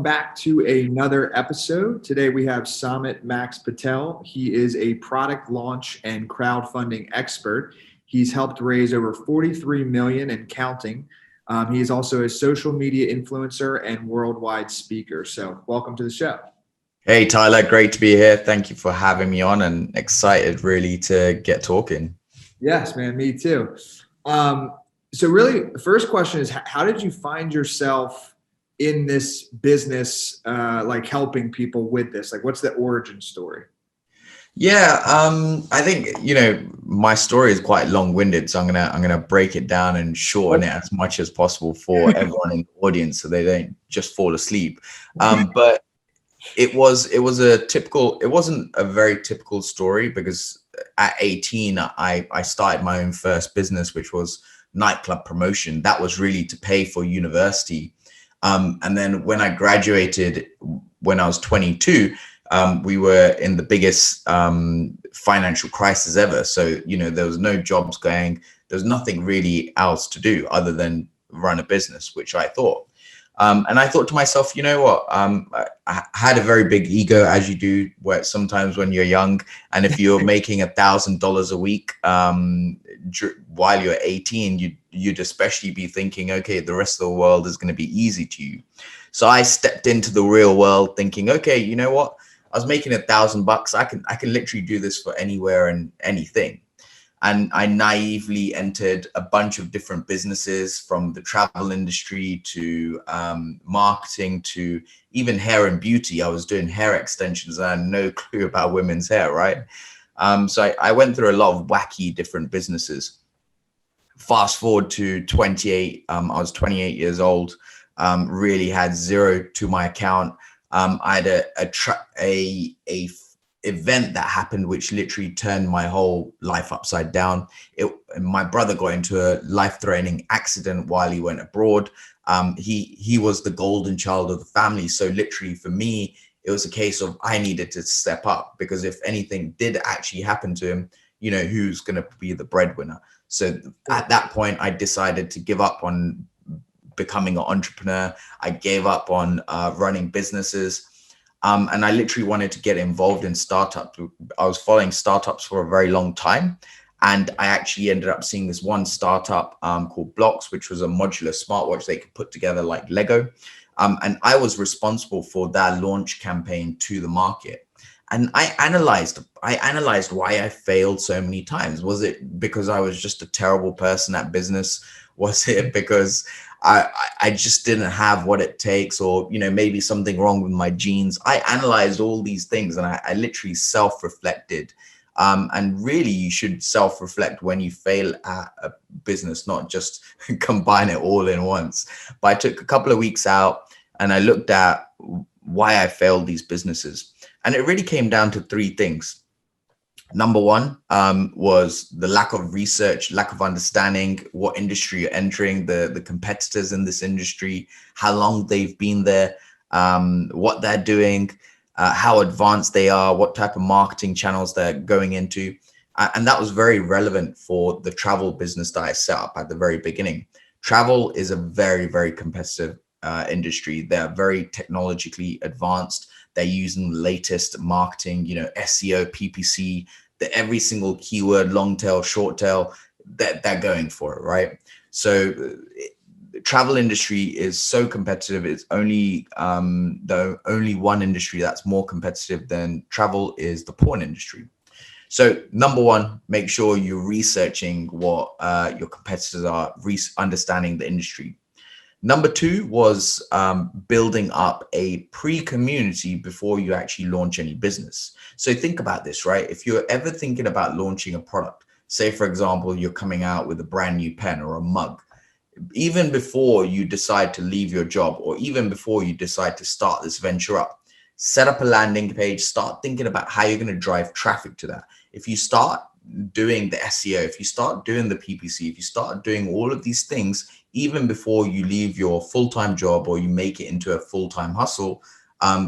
back to another episode. Today we have Samit Patel. He is a product launch and crowdfunding expert. He's helped raise over 43 million and counting. He is also a social media influencer and worldwide speaker. So welcome to the show. Hey, Tyler, great to be here. Thank you for having me on and excited really to get talking. Yes, man, me too. So really, the first question is, how did you find yourself in this business, like helping people with this? Like, what's the origin story? Yeah, I think, my story is quite long-winded, so I'm gonna break it down and shorten it as much as possible for everyone in the audience so they don't just fall asleep. But it wasn't a very typical story because at 18, I started my own first business, which was nightclub promotion. That was really to pay for university. And then when I graduated, when I was 22, we were in the biggest financial crisis ever. So, there was no jobs going. There was nothing really else to do other than run a business, which I thought. And I thought to myself, you know what? I had a very big ego, as you do, where sometimes when you're young, and if you're making $1,000 a week while you're 18, you'd especially be thinking, okay, the rest of the world is going to be easy to you. So I stepped into the real world thinking, okay, you know what? I was making $1,000. I can literally do this for anywhere and anything. And I naively entered a bunch of different businesses, from the travel industry to marketing to even hair and beauty. I was doing hair extensions and I had no clue about women's hair, right? So I went through a lot of wacky different businesses. Fast forward to 28, I was 28 years old, really had zero to my account. I had a event that happened which literally turned my whole life upside down. My brother got into a life-threatening accident while he went abroad. He was the golden child of the family, so literally for me it was a case of I needed to step up, because if anything did actually happen to him, who's going to be the breadwinner? So at that point I decided to give up on becoming an entrepreneur. I gave up on running businesses. And I literally wanted to get involved in startups. I was following startups for a very long time. And I actually ended up seeing this one startup called Blocks, which was a modular smartwatch they could put together like Lego. And I was responsible for that launch campaign to the market. And I analyzed why I failed so many times. Was it because I was just a terrible person at business? Was it because I just didn't have what it takes, or, maybe something wrong with my genes? I analyzed all these things and I literally self-reflected. And really, you should self-reflect when you fail at a business, not just combine it all in once. But I took a couple of weeks out and I looked at why I failed these businesses. And it really came down to three things. Number one was the lack of research, lack of understanding what industry you're entering, the competitors in this industry, how long they've been there, what they're doing, how advanced they are, what type of marketing channels they're going into. And that was very relevant for the travel business that I set up at the very beginning. Travel is a very, very competitive industry. They're very technologically advanced. They're using the latest marketing, SEO, PPC, every single keyword, long tail, short tail, they're going for it, right? So the travel industry is so competitive. It's only the only one industry that's more competitive than travel is the porn industry. So number one, make sure you're researching what your competitors are, understanding the industry. Number two was building up a pre-community before you actually launch any business. So think about this, right? If you're ever thinking about launching a product, say, for example, you're coming out with a brand new pen or a mug, even before you decide to leave your job, or even before you decide to start this venture up, set up a landing page, start thinking about how you're going to drive traffic to that. If you start doing the SEO, if you start doing the PPC, if you start doing all of these things, even before you leave your full-time job or you make it into a full-time hustle,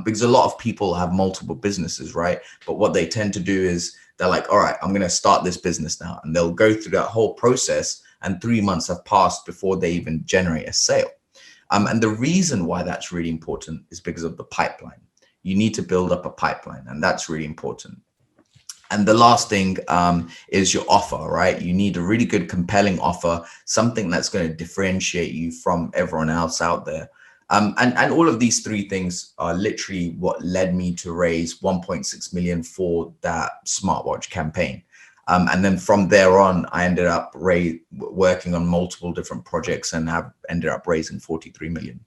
because a lot of people have multiple businesses, right? But what they tend to do is they're like, all right, I'm going to start this business now. And they'll go through that whole process and 3 months have passed before they even generate a sale. And the reason why that's really important is because of the pipeline. You need to build up a pipeline, and that's really important. And the last thing is your offer, right? You need a really good, compelling offer, something that's going to differentiate you from everyone else out there. And all of these three things are literally what led me to raise 1.6 million for that smartwatch campaign. And then from there on, I ended up working on multiple different projects and have ended up raising 43 million.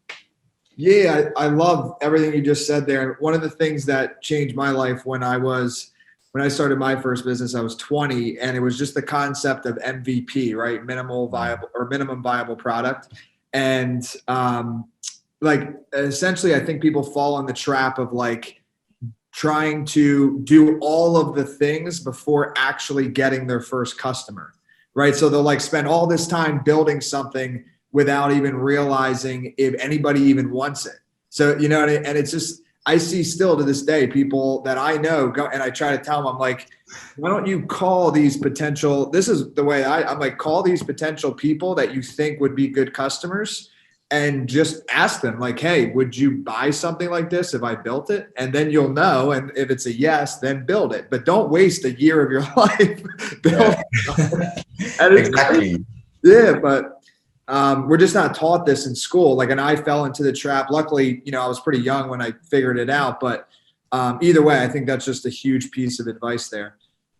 Yeah, I love everything you just said there. One of the things that changed my life when I started my first business, I was 20, and it was just the concept of MVP, right? Minimum viable product. And like essentially, I think people fall on the trap of like trying to do all of the things before actually getting their first customer, right? So they'll like spend all this time building something without even realizing if anybody even wants it. So, you know, and it's just, I see still to this day, people that I know go, and I try to tell them, I'm like, why don't you call these potential, this is the way I'm like, call these potential people that you think would be good customers and just ask them like, hey, would you buy something like this if I built it? And then you'll know. And if it's a yes, then build it. But don't waste a year of your life building it. And it's Exactly. Yeah, but we're just not taught this in school. Like, and I fell into the trap. Luckily, you know, I was pretty young when I figured it out. But either way, I think that's just a huge piece of advice there.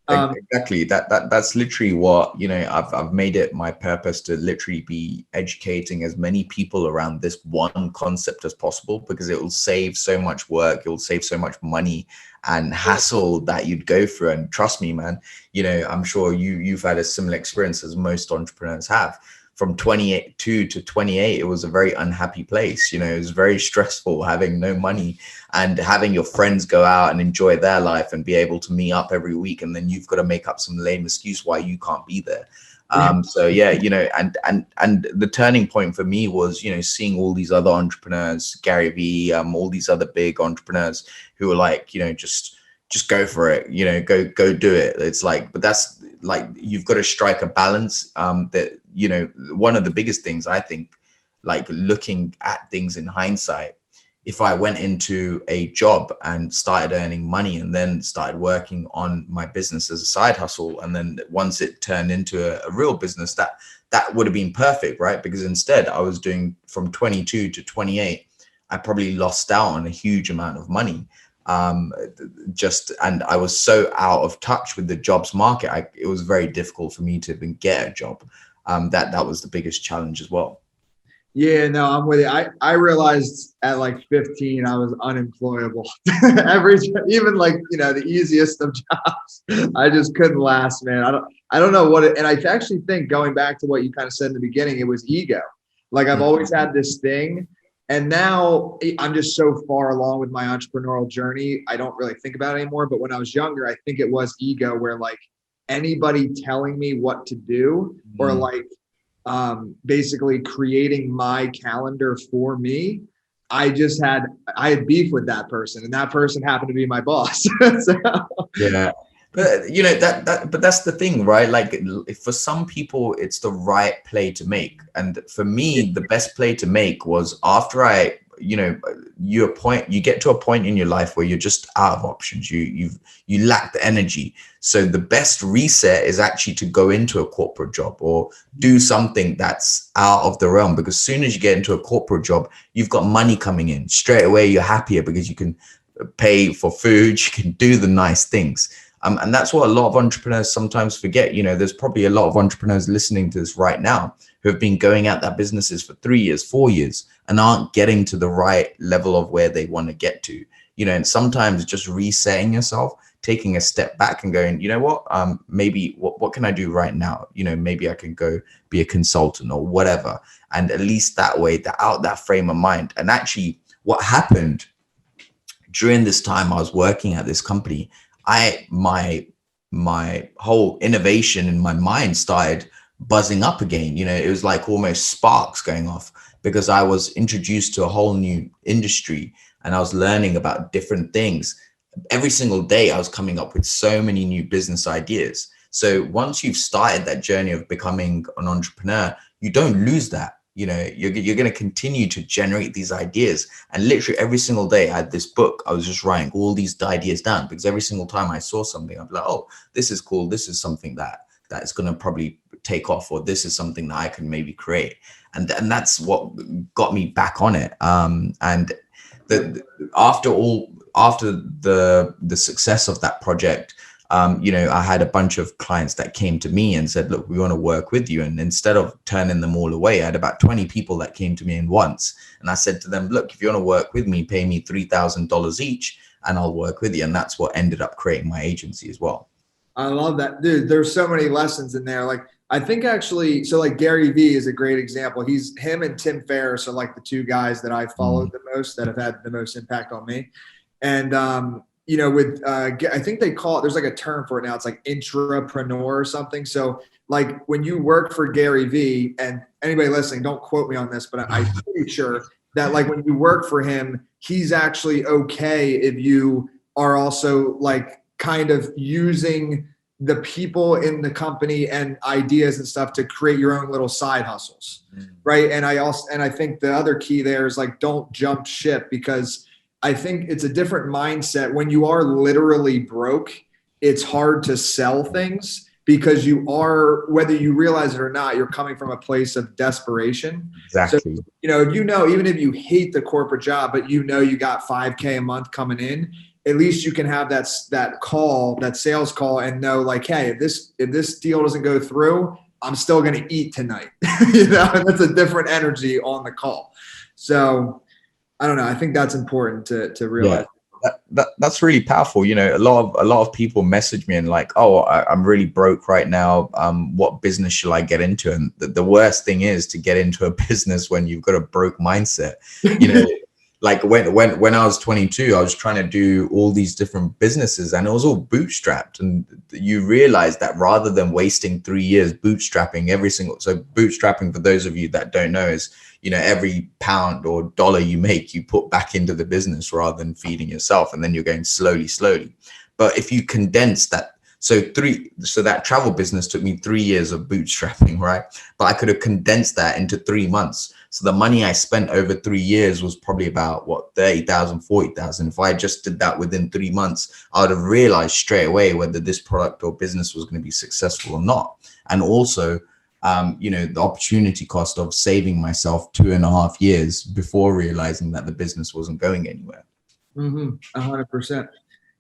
Exactly. That's literally what, you know, I've made it my purpose to literally be educating as many people around this one concept as possible, because it will save so much work. It will save so much money and hassle that you'd go through. And trust me, man, you know, I'm sure you've had a similar experience as most entrepreneurs have. From 22 to 28, it was a very unhappy place. You know, it was very stressful having no money and having your friends go out and enjoy their life and be able to meet up every week. And then you've got to make up some lame excuse why you can't be there. So yeah, you know, and the turning point for me was, you know, seeing all these other entrepreneurs, Gary Vee, all these other big entrepreneurs who were like, you know, just go for it, you know, go do it. It's like, but that's like, you've got to strike a balance. That, you know, one of the biggest things, I think, like looking at things in hindsight, if I went into a job and started earning money and then started working on my business as a side hustle, and then once it turned into a real business, that would have been perfect, right? Because instead I was doing from 22 to 28, I probably lost out on a huge amount of money. And I was so out of touch with the jobs market. It was very difficult for me to even get a job. That was the biggest challenge as well. Yeah, no, I'm with you. I realized at like 15, I was unemployable. Even like, you know, the easiest of jobs, I just couldn't last, man. I don't know what and I actually think, going back to what you kind of said in the beginning, it was ego. Like I've always had this thing, and now I'm just so far along with my entrepreneurial journey, I don't really think about it anymore. But when I was younger, I think it was ego, where like anybody telling me what to do, or like basically creating my calendar for me, I had beef with that person, and that person happened to be my boss. So. Yeah. But you know, but that's the thing, right? Like for some people, it's the right play to make. And for me, the best play to make was after you know, you get to a point in your life where you're just out of options. You lack the energy. So the best reset is actually to go into a corporate job or do something that's out of the realm, because as soon as you get into a corporate job, you've got money coming in straight away. You're happier because you can pay for food, you can do the nice things. And that's what a lot of entrepreneurs sometimes forget. You know, there's probably a lot of entrepreneurs listening to this right now who have been going at their businesses for 3 years, 4 years, and aren't getting to the right level of where they want to get to. You know, and sometimes just resetting yourself, taking a step back and going, you know what, maybe what can I do right now? You know, maybe I can go be a consultant or whatever. And at least that way, out that frame of mind. And actually what happened during this time I was working at this company, my whole innovation in my mind started buzzing up again. You know, it was like almost sparks going off, because I was introduced to a whole new industry and I was learning about different things. Every single day I was coming up with so many new business ideas. So once you've started that journey of becoming an entrepreneur, you don't lose that. you're going to continue to generate these ideas. And literally every single day I had this book. I was just writing all these ideas down, because every single time I saw something, I'd be like, oh, this is cool. This is something that's going to probably take off, or this is something that I can maybe create. And that's what got me back on it. And after the success of that project, I had a bunch of clients that came to me and said, look, we want to work with you. And instead of turning them all away, I had about 20 people that came to me in once. And I said to them, look, if you want to work with me, pay me $3,000 each and I'll work with you. And that's what ended up creating my agency as well. I love that, dude. There's so many lessons in there. Like, I think actually, so like Gary Vee is a great example. Him and Tim Ferriss are like the two guys that I followed the most, that have had the most impact on me. And, I think they call it, there's like a term for it now. It's like intrapreneur or something. So like when you work for Gary Vee, and anybody listening, don't quote me on this, but I'm pretty sure that like when you work for him, he's actually okay if you are also like kind of using the people in the company and ideas and stuff to create your own little side hustles. Right. And I think the other key there is like, don't jump ship, because I think it's a different mindset. When you are literally broke, it's hard to sell things, because you are, whether you realize it or not, you're coming from a place of desperation. Exactly. So, even if you hate the corporate job, but you got $5K a month coming in, at least you can have that sales call and know like, hey, if this deal doesn't go through, I'm still going to eat tonight. And that's a different energy on the call. So I don't know. I think that's important to realize. Yeah, that's really powerful. A lot of people message me and like, oh, I'm really broke right now. What business should I get into? And the worst thing is to get into a business when you've got a broke mindset. Like when I was 22, I was trying to do all these different businesses and it was all bootstrapped. And you realize that rather than wasting 3 years bootstrapping so bootstrapping, for those of you that don't know, is, every pound or dollar you make, you put back into the business rather than feeding yourself. And then you're going slowly. But if you condense that, so that travel business took me 3 years of bootstrapping, right? But I could have condensed that into 3 months. So the money I spent over 3 years was probably about 30,000, 40,000. If I just did that within 3 months, I would have realized straight away whether this product or business was going to be successful or not. And also, the opportunity cost of saving myself 2.5 years before realizing that the business wasn't going anywhere. 100%.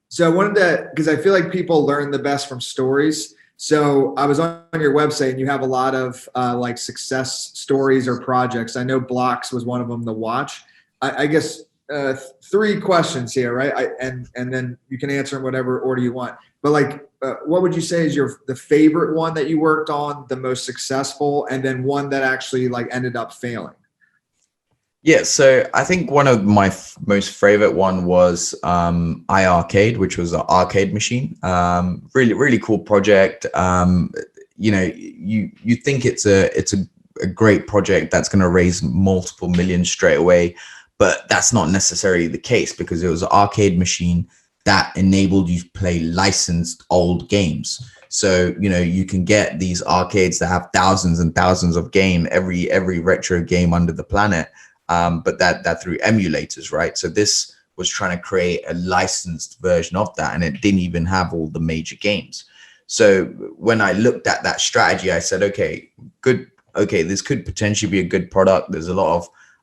So I wanted to, because I feel like people learn the best from stories. So I was on your website and you have a lot of like success stories or projects. I know Blocks was one of them to watch. I guess 3 questions here, right? And then you can answer in whatever order you want. But like, what would you say is the favorite one that you worked on, the most successful, and then one that actually like ended up failing? Yeah, so I think one of my most favorite one was iArcade, which was an arcade machine. Really, really cool project. You think it's a great project that's going to raise multiple millions straight away, but that's not necessarily the case, because it was an arcade machine that enabled you to play licensed old games. So, you can get these arcades that have thousands and thousands of game, every retro game under the planet. But that through emulators, right? So this was trying to create a licensed version of that, and it didn't even have all the major games. So when I looked at that strategy, I said, okay, this could potentially be a good product. There's a lot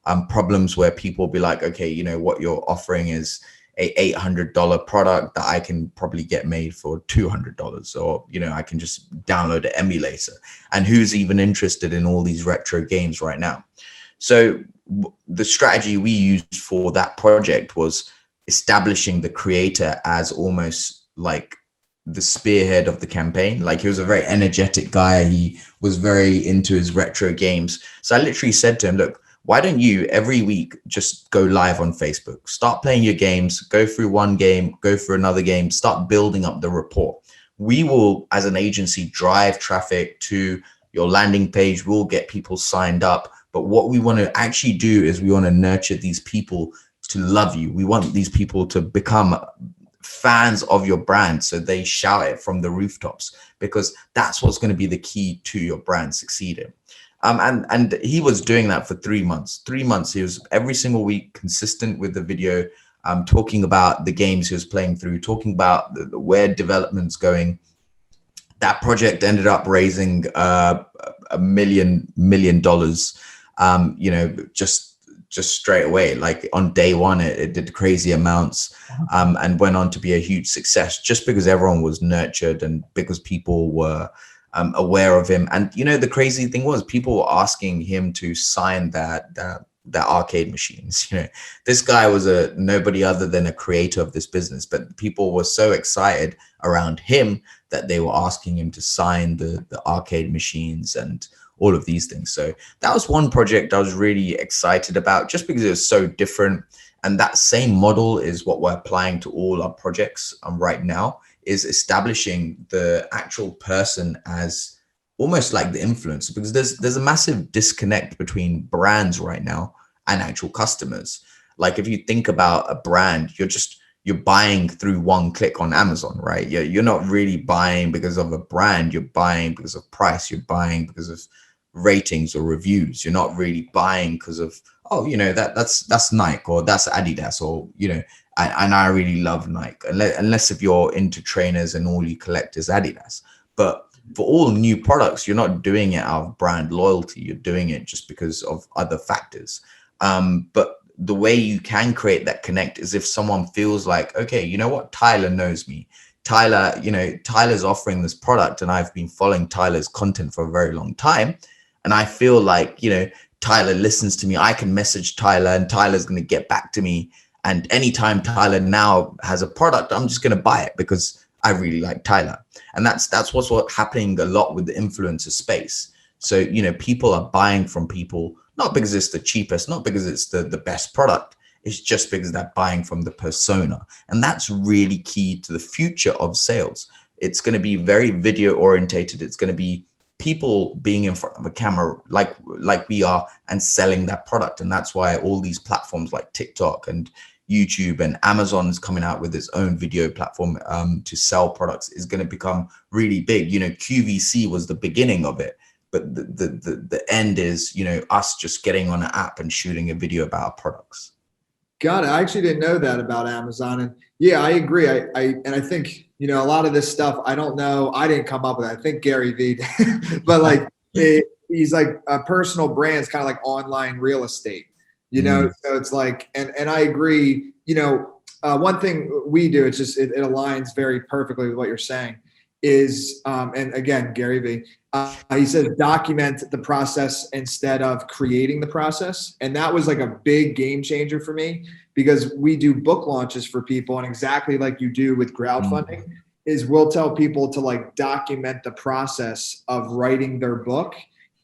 of problems where people will be like, okay, what you're offering is a $800 product that I can probably get made for $200, or I can just download an emulator. And who's even interested in all these retro games right now? So the strategy we used for that project was establishing the creator as almost like the spearhead of the campaign. Like, he was a very energetic guy. He was very into his retro games. So I literally said to him, look, why don't you every week just go live on Facebook, start playing your games, go through one game, go through another game, start building up the rapport. We will, as an agency, drive traffic to your landing page. We'll get people signed up. But what we want to actually do is we want to nurture these people to love you. We want these people to become fans of your brand, so they shout it from the rooftops, because that's what's going to be the key to your brand succeeding. And he was doing that for 3 months. 3 months, he was every single week consistent with the video, talking about the games he was playing through, talking about where development's going. That project ended up raising $1 million, just straight away. Like on day one, it did crazy amounts, and went on to be a huge success just because everyone was nurtured and because people were aware of him. And the crazy thing was, people were asking him to sign that arcade machines. This guy was nobody other than a creator of this business, but people were so excited around him that they were asking him to sign the arcade machines and all of these things. So that was one project I was really excited about, just because it was so different. And that same model is what we're applying to all our projects right now, is establishing the actual person as almost like the influencer, because there's a massive disconnect between brands right now and actual customers. Like if you think about a brand, you're buying through one click on Amazon, right? You're not really buying because of a brand. You're buying because of price. You're buying because of ratings or reviews. You're not really buying because of, that's Nike or that's Adidas, or and I really love Nike, unless if you're into trainers and all you collect is Adidas. But for all new products, you're not doing it out of brand loyalty. You're doing it just because of other factors. But the way you can create that connect is if someone feels like, okay, you know what, Tyler knows me. Tyler's offering this product, and I've been following Tyler's content for a very long time. And I feel like, Tyler listens to me. I can message Tyler and Tyler's going to get back to me. And anytime Tyler now has a product, I'm just going to buy it because I really like Tyler. And that's what's happening a lot with the influencer space. So, people are buying from people, not because it's the cheapest, not because it's the best product. It's just because they're buying from the persona. And that's really key to the future of sales. It's going to be very video orientated. It's going to be people being in front of a camera like we are and selling that product. And that's why all these platforms like TikTok and YouTube and Amazon is coming out with its own video platform to sell products is going to become really big. QVC was the beginning of it, but the end is, us just getting on an app and shooting a video about our products. Got it. I actually didn't know that about Amazon. And yeah, I agree. I think, a lot of this stuff, I don't know. I didn't come up with it. I think Gary Vee did. But like, he's like a personal brand. It's kind of like online real estate, so it's like, and I agree, one thing we do, it's just, it aligns very perfectly with what you're saying is, and again, Gary Vee, he says, document the process instead of creating the process. And that was like a big game changer for me, because we do book launches for people. And exactly like you do with crowdfunding, is we'll tell people to like document the process of writing their book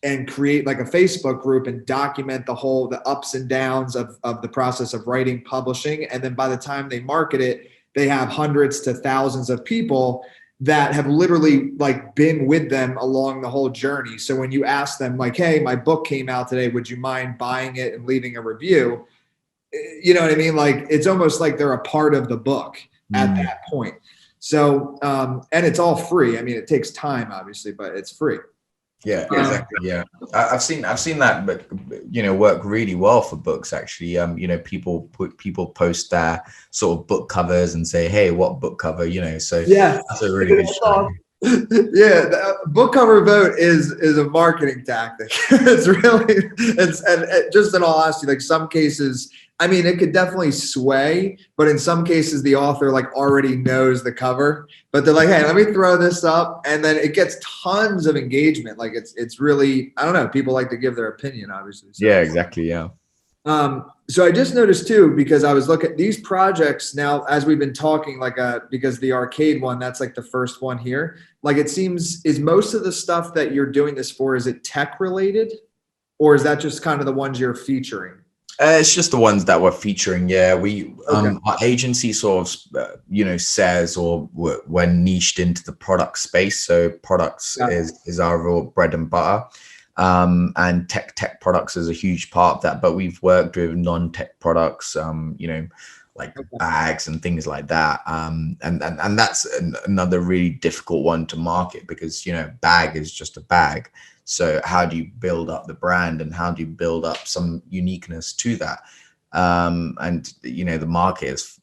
and create like a Facebook group and document the ups and downs of the process of writing, publishing. And then by the time they market it, they have hundreds to thousands of people that have literally like been with them along the whole journey. So when you ask them like, hey, my book came out today, would you mind buying it and leaving a review? You know what I mean? Like, it's almost like they're a part of the book at that point. So, and it's all free. I mean, it takes time obviously, but it's free. Yeah, exactly. Yeah, I've seen that, but work really well for books actually. People post their sort of book covers and say, hey, what book cover? So yeah, that's a really good strategy. Yeah, the book cover vote is a marketing tactic. And just in all honesty, like some cases, I mean, it could definitely sway, but in some cases the author like already knows the cover, but they're like, hey, let me throw this up. And then it gets tons of engagement. Like it's really, I don't know, people like to give their opinion, obviously. So, yeah, exactly. Yeah. So I just noticed too, because I was looking at these projects now, as we've been talking, like, because the arcade one, that's like the first one here. Like, it seems, is most of the stuff that you're doing this for, is it tech related, or is that just kind of the ones you're featuring? It's just the ones that we're featuring. Yeah, our agency sort of, says, or we're niched into the product space. So products is our real bread and butter. And tech products is a huge part of that, but we've worked with non-tech products, like Okay. bags and things like that. And that's another really difficult one to market, because, you know, bag is just a bag. So how do you build up the brand, and how do you build up some uniqueness to that? And, you know, the market is,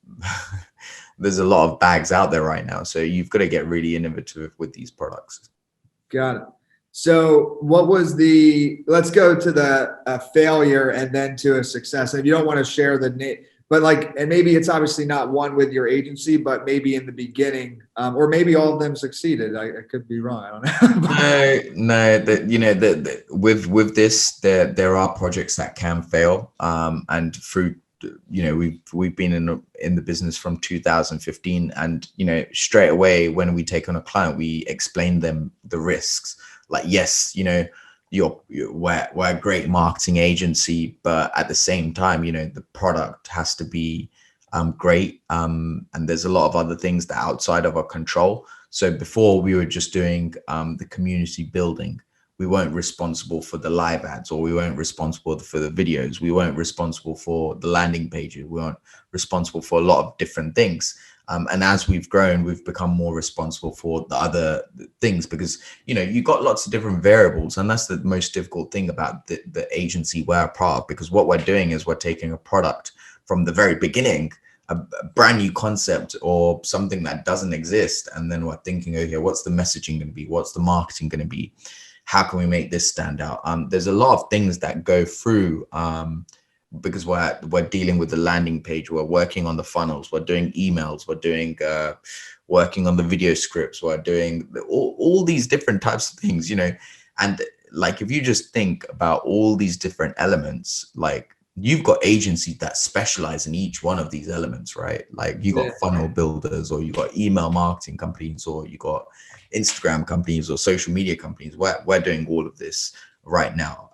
there's a lot of bags out there right now. So you've got to get really innovative with these products. Got it. So what was let's go to the failure and then to a success. And if you don't want to share the name, but like, and maybe it's obviously not one with your agency, but maybe in the beginning, or maybe all of them succeeded. I could be wrong. I don't know. No, you know, with this, there are projects that can fail. And through, you know, we've been in the business from 2015, and, you know, straight away when we take on a client, we explain them the risks. Like, yes, you know, we're a great marketing agency, but at the same time, you know, the product has to be great. And there's a lot of other things that are outside of our control. So before, we were just doing the community building. We weren't responsible for the live ads, or we weren't responsible for the videos. We weren't responsible for the landing pages. We weren't responsible for a lot of different things. And as we've grown, we've become more responsible for the other things, because, you know, you got lots of different variables. And that's the most difficult thing about the agency we're a part of, because what we're doing is we're taking a product from the very beginning, a brand new concept or something that doesn't exist. And then we're thinking, okay, what's the messaging going to be? What's the marketing going to be? How can we make this stand out? There's a lot of things that go through, because we're dealing with the landing page, we're working on the funnels, we're doing emails, we're doing working on the video scripts, we're doing all these different types of things, you know. And like, if you just think about all these different elements, like, you've got agencies that specialize in each one of these elements, right? Like, you got funnel builders, or you got email marketing companies, or you got Instagram companies, or social media companies. We're doing all of this right now,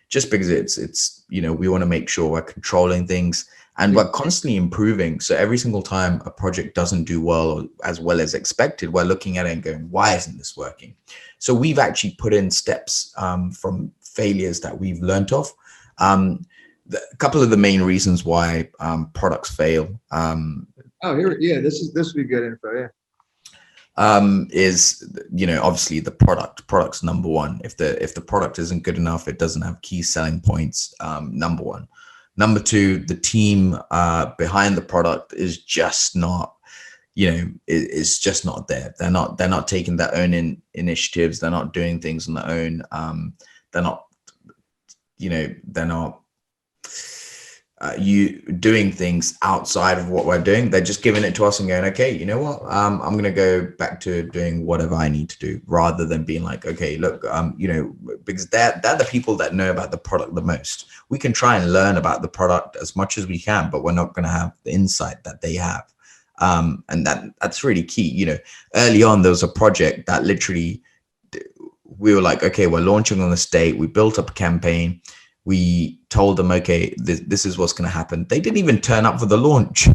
just because it's you know, we want to make sure we're controlling things, and we're constantly improving. So every single time a project doesn't do well as expected, we're looking at it and going, why isn't this working? So we've actually put in steps from failures that we've learned of. A couple of the main reasons why products fail. This would be good info. Yeah. Is, you know, obviously the product's number one. If the product isn't good enough, it doesn't have key selling points. Number one. Number two, the team behind the product is just not, you know, it's just not there. They're not taking their own initiatives. They're not doing things on their own. They're not, you know, they're not you doing things outside of what we're doing. They're just giving it to us and going, okay, you know what, I'm going to go back to doing whatever I need to do, rather than being like, okay, look, you know, because they're the people that know about the product the most. We can try and learn about the product as much as we can, but we're not going to have the insight that they have. And that's really key. You know, early on, there was a project that literally, we were like, okay, we're launching on this date. We built up a campaign. We told them, okay, this is what's going to happen. They didn't even turn up for the launch.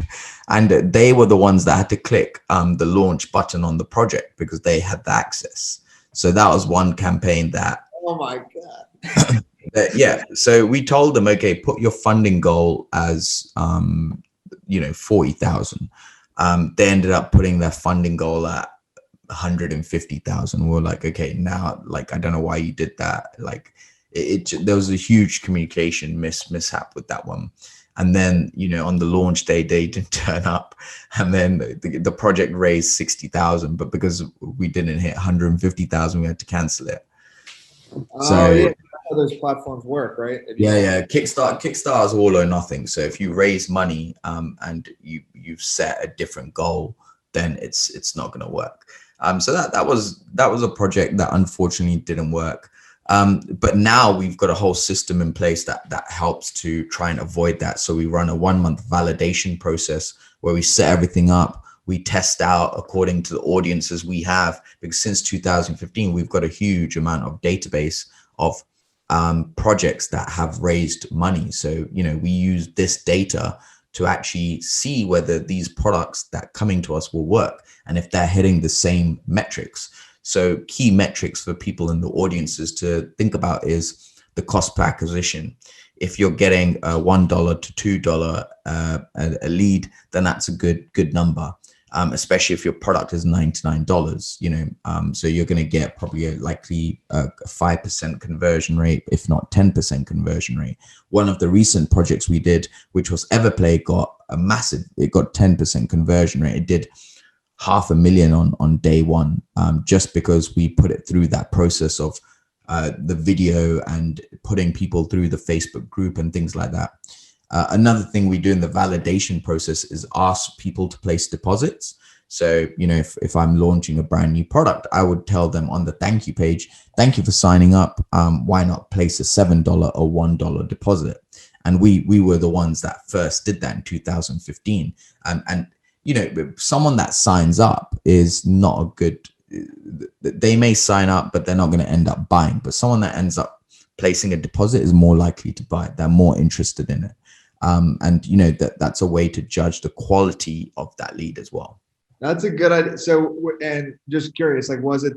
And they were the ones that had to click the launch button on the project, because they had the access. So that was one campaign that. Oh my God. Yeah. So we told them, okay, put your funding goal as, you know, 40,000. They ended up putting their funding goal at 150,000. We're like, okay, now, like, I don't know why you did that. Like, there was a huge communication mishap with that one. And then, you know, on the launch day, they didn't turn up, and then the project raised 60,000, but because we didn't hit 150,000, we had to cancel it. So yeah, how those platforms work, right? Yeah. Kickstarter is all or nothing. So if you raise money and you've set a different goal, then it's not going to work. So that was a project that unfortunately didn't work. But now we've got a whole system in place that helps to try and avoid that. So we run a 1-month validation process where we set everything up. We test out according to the audiences we have, because since 2015, we've got a huge amount of database of projects that have raised money. So, you know, we use this data to actually see whether these products that coming to us will work, and if they're hitting the same metrics. So key metrics for people in the audiences to think about is the cost per acquisition. if you're getting a $1 to $2 a lead, then that's a good number. Especially if your product is $99, so you're going to get probably likely a 5% conversion rate, if not 10% conversion rate. One of the recent projects we did, which was Everplay, got 10% conversion rate. It did $500,000 on day one, just because we put it through that process of the video and putting people through the Facebook group and things like that. Another thing we do in the validation process is ask people to place deposits. So, if I'm launching a brand new product, I would tell them on the thank you page, thank you for signing up. Why not place a $7 or $1 deposit? And we were the ones that first did that in 2015. And someone that signs up is not a good, they may sign up, but they're not going to end up buying. But someone that ends up placing a deposit is more likely to buy. They're more interested in it. That's a way to judge the quality of that lead as well. That's a good idea. So, and just curious, like, was it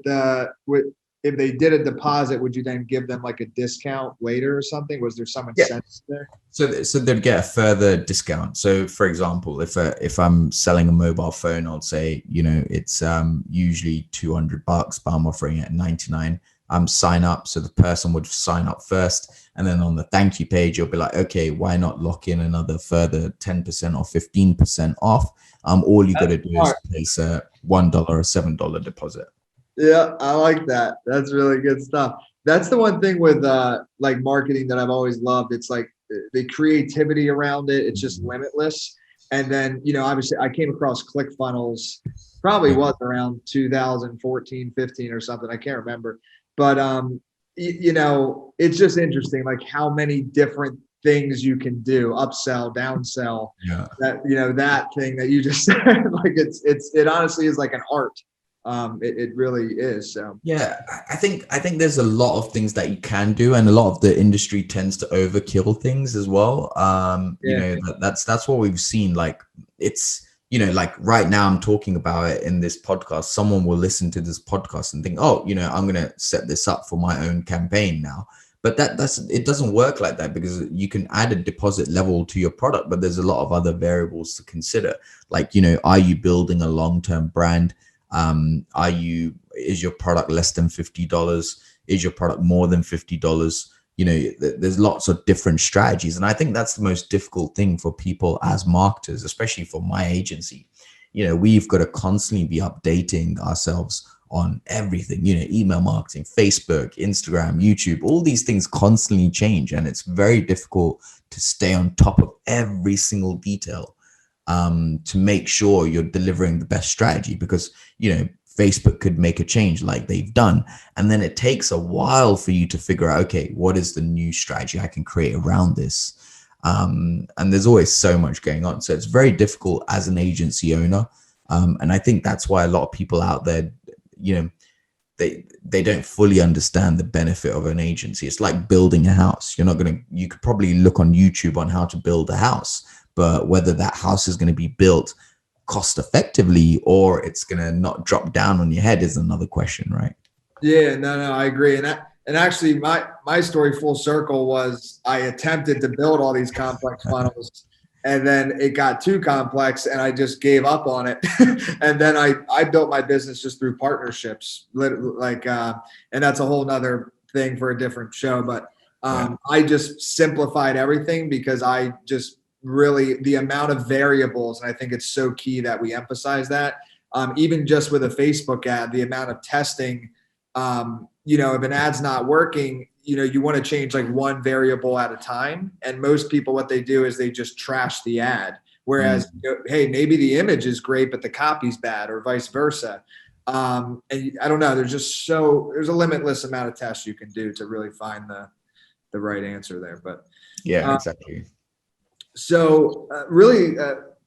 if they did a deposit, would you then give them like a discount later or something? Was there some incentive there? So they'd get a further discount. So for example, if I'm selling a mobile phone, I'll say, it's usually $200, but I'm offering it at 99. Sign up. So the person would sign up first. And then on the thank you page, you'll be like, okay, why not lock in another further 10% or 15% off? All you got to do is place a $1 or $7 deposit. Yeah, I like that. That's really good stuff. That's the one thing with like marketing that I've always loved. It's like the creativity around it. It's just limitless. And then, obviously I came across ClickFunnels, probably was around 2014, 15 or something. I can't remember. But, it's just interesting, like how many different things you can do, upsell, downsell, that thing that you just said, like it honestly is like an art. It really is. So yeah, I think there's a lot of things that you can do, and a lot of the industry tends to overkill things as well. That's what we've seen. Like it's, like right now I'm talking about it in this podcast. Someone will listen to this podcast and think, oh, I'm going to set this up for my own campaign now. But it doesn't work like that, because you can add a deposit level to your product, but there's a lot of other variables to consider. Like, are you building a long-term brand? Is your product less than $50? Is your product more than $50? There's lots of different strategies. And I think that's the most difficult thing for people as marketers, especially for my agency. We've got to constantly be updating ourselves on everything, email marketing, Facebook, Instagram, YouTube, all these things constantly change. And it's very difficult to stay on top of every single detail, to make sure you're delivering the best strategy, because, Facebook could make a change like they've done. And then it takes a while for you to figure out, okay, what is the new strategy I can create around this? And there's always so much going on. So it's very difficult as an agency owner. And I think that's why a lot of people out there, they don't fully understand the benefit of an agency. It's like building a house. You could probably look on YouTube on how to build a house, but whether that house is going to be built cost effectively or it's going to not drop down on your head is another question, right? Yeah, no, I agree. And actually my story full circle was I attempted to build all these complex funnels, and then it got too complex and I just gave up on it. And then I built my business just through partnerships, and that's a whole nother thing for a different show. But I just simplified everything, because I just really, the amount of variables, and I think it's so key that we emphasize that, even just with a Facebook ad, the amount of testing, if an ad's not working, you want to change like one variable at a time. And most people, what they do is they just trash the ad. Whereas, hey, maybe the image is great, but the copy's bad, or vice versa. And I don't know, there's a limitless amount of tests you can do to really find the right answer there. But yeah, exactly. So really,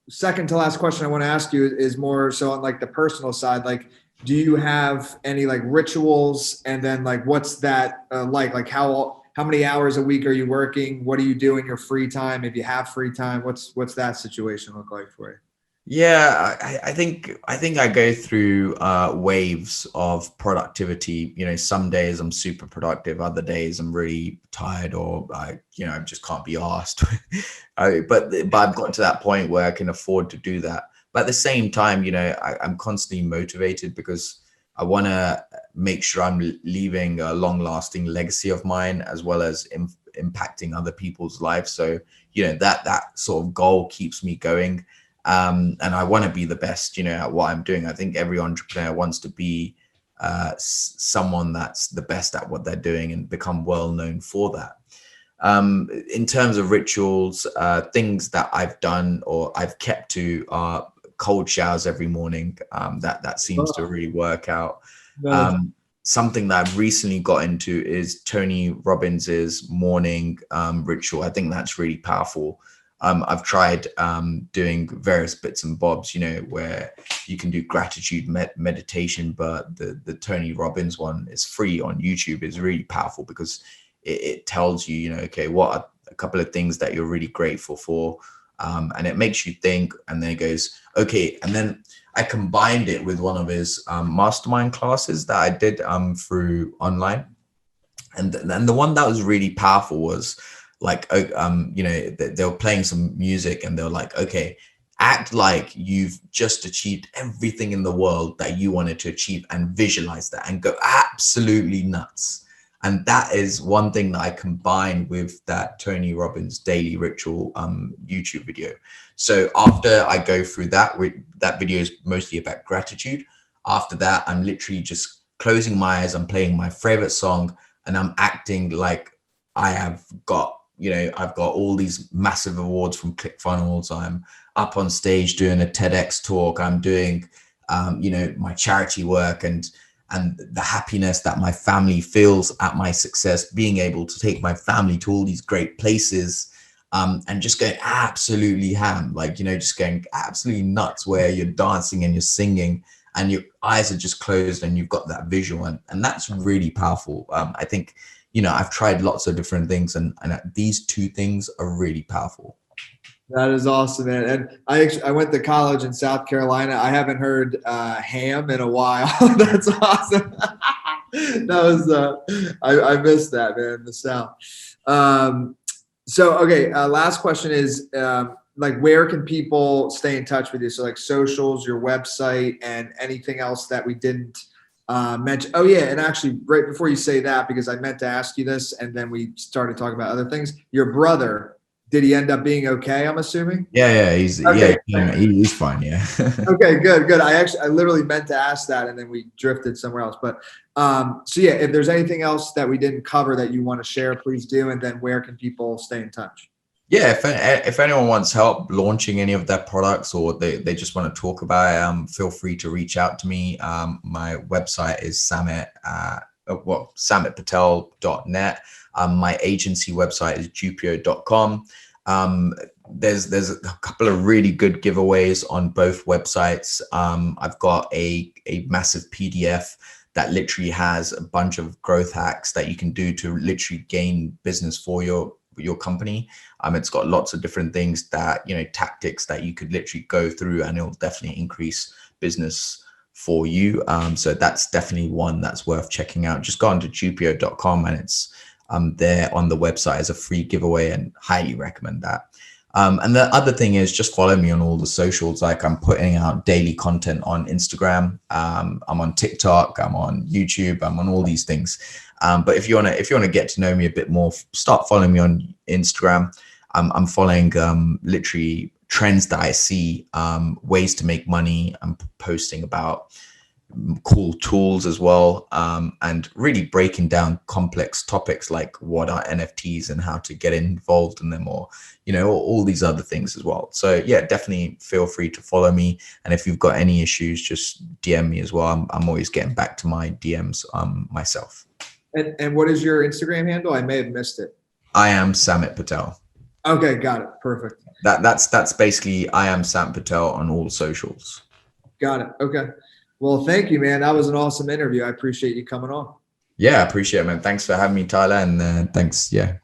second to last question I want to ask you is more so on like the personal side. Like, do you have any like rituals? And then like, what's that like how many hours a week are you working? What do you do in your free time? If you have free time, what's that situation look like for you? Yeah, I think I go through waves of productivity. Some days I'm super productive, other days I'm really tired, or I just can't be asked. But I've gotten to that point where I can afford to do that. But at the same time, I'm constantly motivated because I want to make sure I'm leaving a long-lasting legacy of mine, as well as impacting other people's lives. So that sort of goal keeps me going. And I want to be the best, at what I'm doing. I think every entrepreneur wants to be someone that's the best at what they're doing and become well known for that. In terms of rituals, things that I've done or I've kept to are cold showers every morning. That seems to Oh, really work out. nice. Something that I've recently got into is Tony Robbins's morning ritual. I think that's really powerful. I've tried doing various bits and bobs, where you can do gratitude meditation, but the Tony Robbins one is free on YouTube. It's really powerful because it tells you, okay, what are a couple of things that you're really grateful for, and it makes you think. And then it goes, okay, and then I combined it with one of his mastermind classes that I did through online. And then the one that was really powerful was like, they were playing some music and they were like, okay, act like you've just achieved everything in the world that you wanted to achieve, and visualize that and go absolutely nuts. And that is one thing that I combined with that Tony Robbins daily ritual YouTube video. So after I go through that, that video is mostly about gratitude. After that, I'm literally just closing my eyes, I'm playing my favorite song, and I'm acting like I have got, I've got all these massive awards from ClickFunnels. I'm up on stage doing a TEDx talk. I'm doing, my charity work, and the happiness that my family feels at my success, being able to take my family to all these great places, and just going absolutely ham, just going absolutely nuts, where you're dancing and you're singing and your eyes are just closed and you've got that visual, and that's really powerful. I think, I've tried lots of different things, and these two things are really powerful. That is awesome, man. And I went to college in South Carolina. I haven't heard ham in a while. That's awesome. That was I missed that, man, in the South. So okay, last question is like, where can people stay in touch with you? So like socials, your website, and anything else that we didn't mention. Oh yeah, and actually, right before you say that, because I meant to ask you this, and then we started talking about other things. Your brother, did he end up being okay? I'm assuming. Yeah, Okay. he's fine. Yeah. Okay, good. I literally meant to ask that, and then we drifted somewhere else. But so yeah, if there's anything else that we didn't cover that you want to share, please do. And then where can people stay in touch? Yeah, if anyone wants help launching any of their products, or they just want to talk about it, feel free to reach out to me. My website is samitpatel.net. My agency website is jupio.com. There's a couple of really good giveaways on both websites. I've got a massive PDF that literally has a bunch of growth hacks that you can do to literally gain business for your company. It's got lots of different things that, tactics that you could literally go through, and it'll definitely increase business for you. So that's definitely one that's worth checking out. Just go on to jupio.com, and it's there on the website as a free giveaway, and highly recommend that. And the other thing is, just follow me on all the socials. Like, I'm putting out daily content on Instagram. I'm on TikTok. I'm on YouTube. I'm on all these things. But if you wanna get to know me a bit more, start following me on Instagram. I'm following literally trends that I see, ways to make money. I'm posting about cool tools as well, and really breaking down complex topics like what are NFTs and how to get involved in them, or all these other things as well. So yeah, definitely feel free to follow me, and if you've got any issues, just DM me as well. I'm always getting back to my DMs myself. And what is your Instagram handle? I may have missed it. I am Samit Patel. Okay, got it. Perfect. That's basically I am Samit Patel on all socials. Got it. Okay. Well, thank you, man. That was an awesome interview. I appreciate you coming on. Yeah, I appreciate it, man. Thanks for having me, Tyler, and thanks. Yeah.